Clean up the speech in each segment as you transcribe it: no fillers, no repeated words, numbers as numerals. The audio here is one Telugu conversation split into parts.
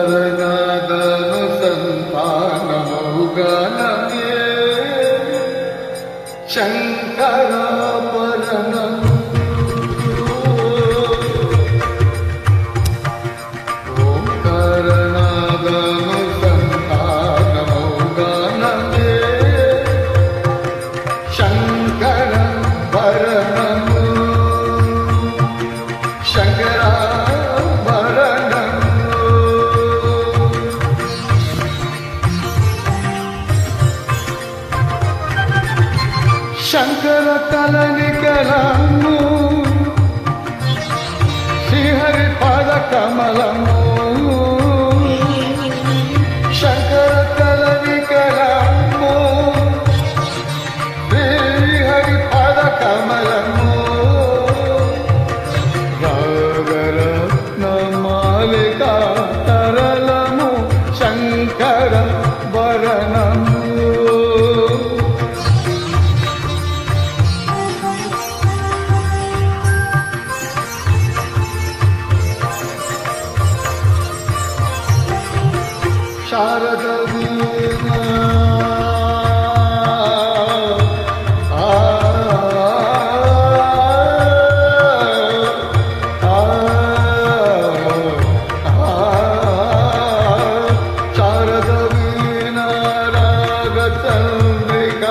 ఓంకారనాదను సంతానముగానమే శంకరాభరణం ఓంకారనాదను సంతానముగానమే శంకరాభరణము శంకర కలనికలము శ్రీహరి పద కమలము శంకర కలనికలము శ్రీహరి పద కమలము రాగరత్నమాలిక తరళము శంకర భరణము శారద వీణా శారద వీణా రాగ చంద్రిక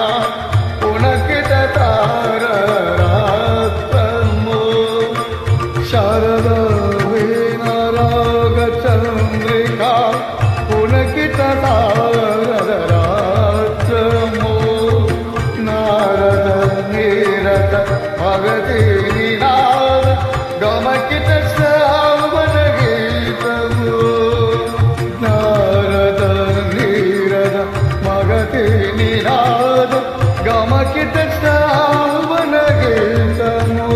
పునకిత తారరాత్రము శారద వీణా రాగ చంద్రిక పునకిత తారరాత్రము నారద నీరద భగతి నినాద గమకిత శ్రావణ గీతము నారద నీరద భగతి నినాద గమకిత శ్రావణ గీతము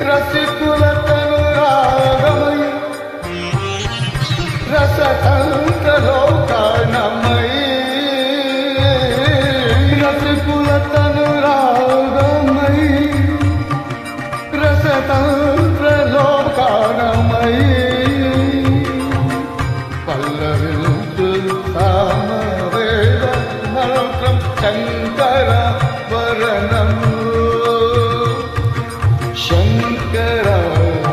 రసికుల తను రాగమయ రసతంత్ర లోకానమయీ రసకుల తను రాగమయీ రసతంత్ర లోకానమయీ పల్లవించు సామవేద మంత్రం శంకర వరణము శంకర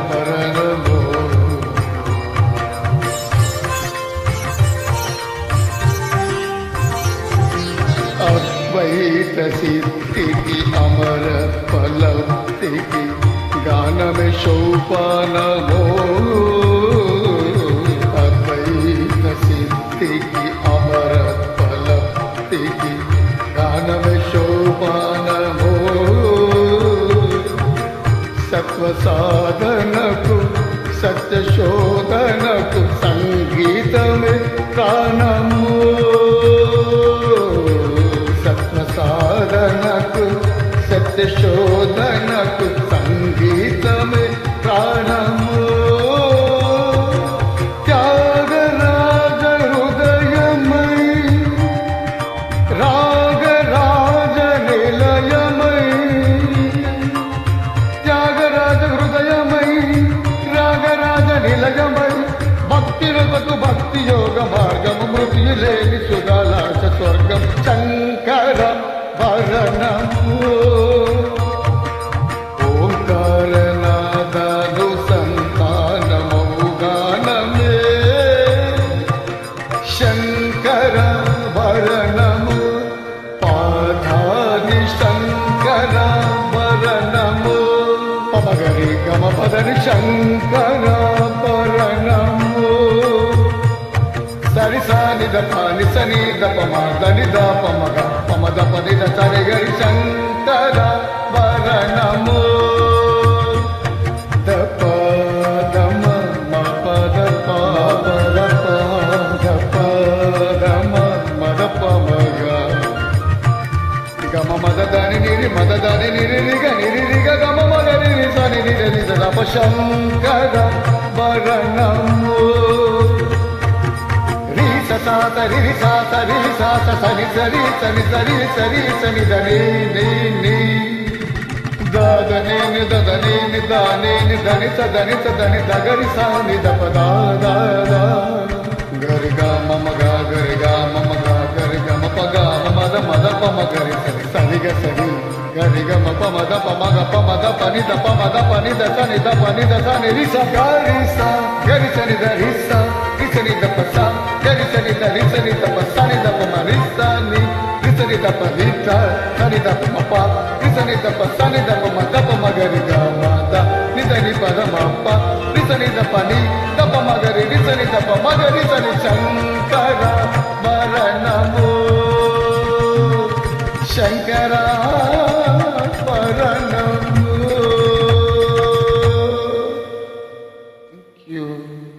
వరణము అద్వైత సిద్ధికి అమర ఫలప్తికి గానమే సోపానమో అద్వైత సిద్ధికి అమర ఫలప్తికి గానమే సోపానమో సత్వ సాధనకు సత్య శోధనకు సంగీతమే ప్రాణము సాధనకు సత్య శోధనకు సంగీతమే ప్రాణము త్యాగరాజ హృదయమై రాగరాజ నిలయమై త్యాగరాజ హృదయమై రాగరాజ నిలయమై భక్తిరతకు భక్తి యోగ మార్గము మృతి లేని సుగాలాస స్వర్గం శంకర భరణము ఓంకారనాదను సంతానమౌగానమే శంకర భరణము పాధాని శంకర భరణము పమగరి గమ పదని శంకర భరణము సరి సాని దపాని సని దపమ దని దపమగ పమద పది సరి గరి శంకర భరణము దప దమ మపద పద దప దమ మద పమగ గమ మద దని నిరి మద దని నిరి రిగ గమ మద నిరి సని నిరి దప శంకర భరణము సా సరి రి సా సరి రి సా స సని సరి సని సరి సరి సని దని ని ని దాదని ని దదని ని దాని ని దని స దని స దని దగరి సా ని దప దా దా దా గరి గా మమ గా గరి గా మమ గా గరి గ మ ప గా మమ ద మద ప మ గరి సరి సరి గ సరి గరి గ మ ప మ ద ప మ గ ప మ ద ప ని ద ప మ ద ప ని ద స ని ద ప ని ద స ని రి స గరి స గరి స ని ద రి స రి స ని ద ప స గరి స ని ద రి స ని ద ప స ని ద ప మ రి స ని రి స ని ద ప రి స స ని ద ప మ ప రి స ని ద ప స ని ద ప మ ద ప మ గరి గ మ ద ని ద ని ప ద మ ప రి స ని ద ప ని ద ప మ గరి రి స ని ద ప మ గరి స ని శంకర వరణము శంకర వరణము. Thank you.